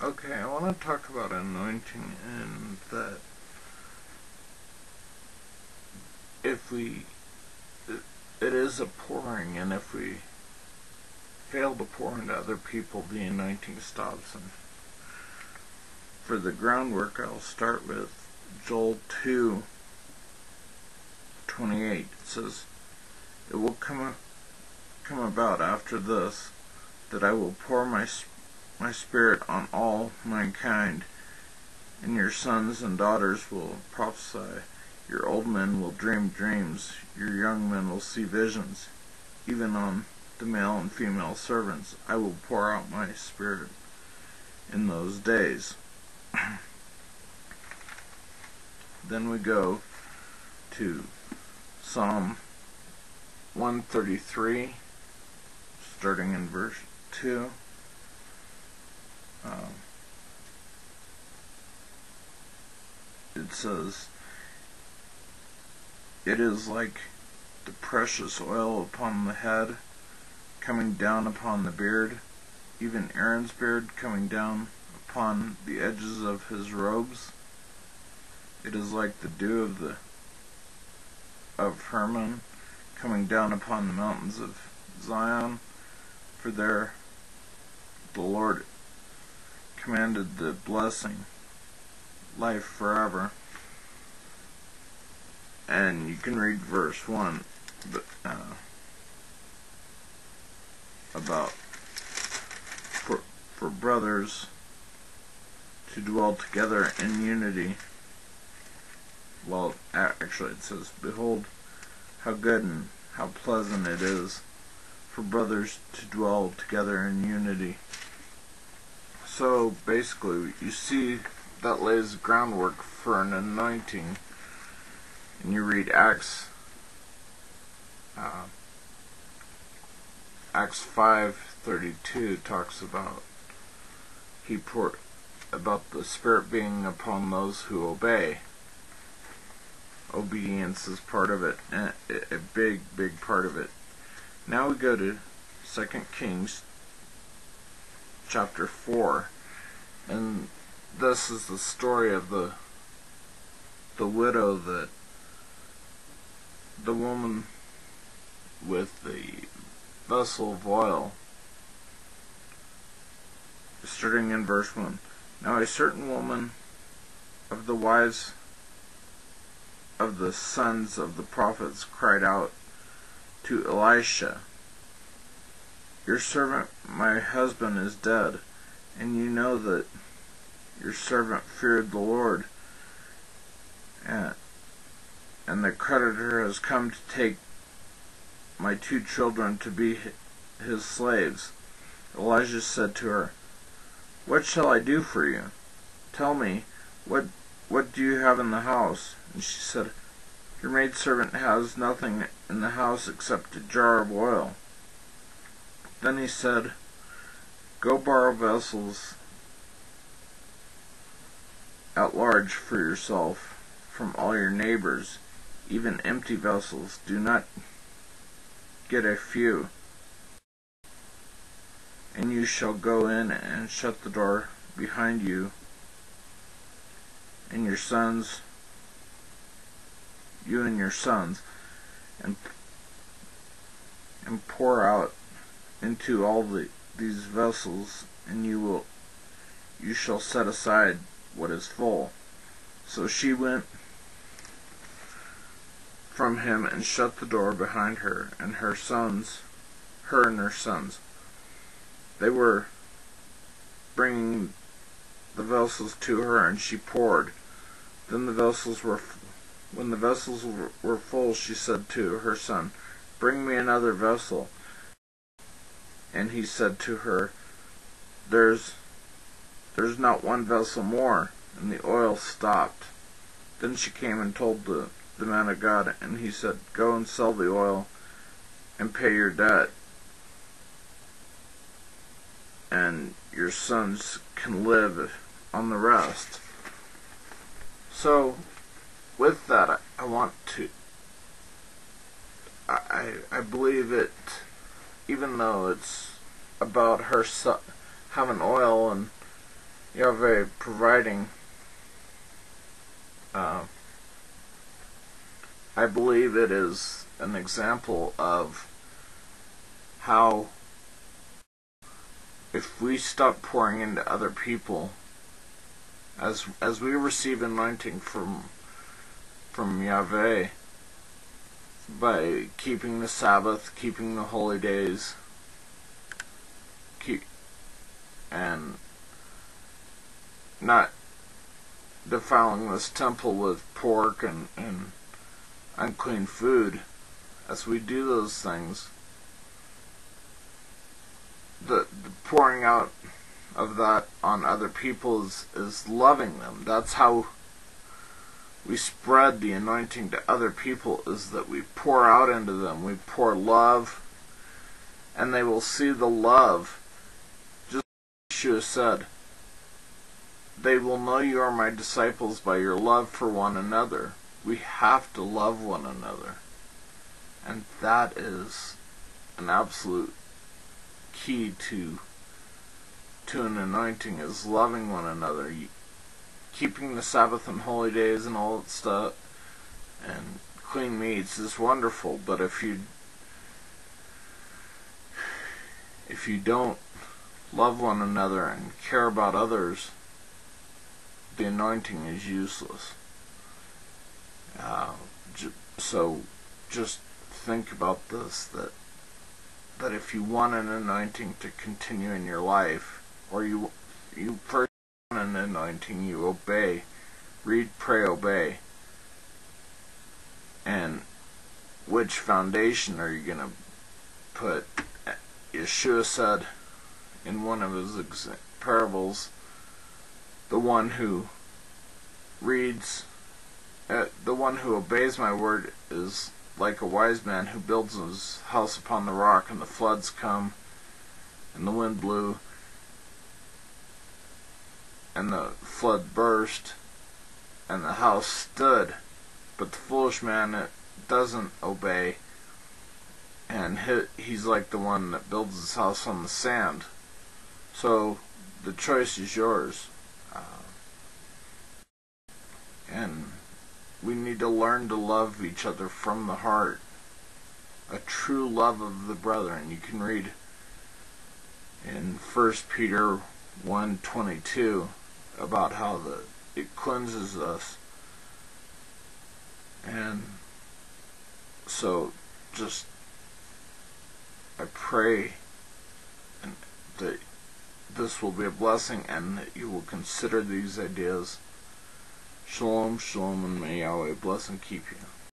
Okay, I want to talk about anointing, and that if it is a pouring, and if we fail to pour into other people, the anointing stops. And for the groundwork, I'll start with Joel 2:28. It says, "It will come about after this, that I will pour my spirit on all mankind, and your sons and daughters will prophesy, your old men will dream dreams, your young men will see visions. Even on the male and female servants I will pour out my spirit in those days." Then we go to Psalm 133, starting in verse 2. It says, "It is like the precious oil upon the head, coming down upon the beard, even Aaron's beard coming down upon the edges of his robes. It is like the dew of Hermon coming down upon the mountains of Zion, for there the Lord commanded the blessing, life forever." And you can read verse 1 about for brothers to dwell together in unity. Well, actually it says, "Behold, how good and how pleasant it is for brothers to dwell together in unity." So basically, you see that lays the groundwork for an anointing. And you read Acts 5:32 talks about about the Spirit being upon those who obey. Obedience is part of it, and a big part of it. Now we go to 2 Kings chapter 4, and this is the story of the widow, that the woman with the vessel of oil. Starting in verse 1. "Now a certain woman of the wives of the sons of the prophets cried out to Elisha, 'Your servant, my husband, is dead, and you know that your servant feared the Lord, and the creditor has come to take my 2 children to be his slaves.' Elijah said to her, 'What shall I do for you? Tell me, what do you have in the house?' And she said, 'Your maidservant has nothing in the house except a jar of oil.' Then he said, 'Go borrow vessels at large for yourself from all your neighbors, even empty vessels. Do not get a few. And you shall go in and shut the door behind you, and your sons, and pour out into all these vessels, and you shall set aside what is full.' So she went from him and shut the door behind her and her sons. They were bringing the vessels to her, and she poured. Then when the vessels were full, she said to her son, 'Bring me another vessel.' And he said to her, 'There's not one vessel more.' And the oil stopped. Then she came and told the man of God, and he said, 'Go and sell the oil and pay your debt, and your sons can live on the rest.'" So with that, I believe it, even though it's about her having oil, and Yahweh providing, I believe it is an example of how if we stop pouring into other people, as we receive anointing from Yahweh, by keeping the Sabbath, keeping the holy days, and not defiling this temple with pork and unclean food, as we do those things, the pouring out of that on other people is loving them. That's how we spread the anointing to other people, is that we pour out into them. We pour love, and they will see the love. Just like Yeshua said, they will know you are my disciples by your love for one another. We have to love one another. And that is an absolute key to an anointing, is loving one another. Keeping the Sabbath and holy days and all that stuff and clean meats is wonderful, but if you don't love one another and care about others, the anointing is useless. So just think about this, that if you want an anointing to continue in your life, or you first want an anointing, you obey. Read, pray, obey. And which foundation are you going to put? Yeshua said in one of his parables, the one who obeys my word is like a wise man who builds his house upon the rock, and the floods come, and the wind blew, and the flood burst, and the house stood. But the foolish man that doesn't obey, and he's like the one that builds his house on the sand. So the choice is yours. And we need to learn to love each other from the heart. A true love of the brethren. You can read in 1 Peter 1:22 about how it cleanses us. And so just I pray that this will be a blessing, and that you will consider these ideas. Shalom, shalom, and may Yahweh bless and keep you.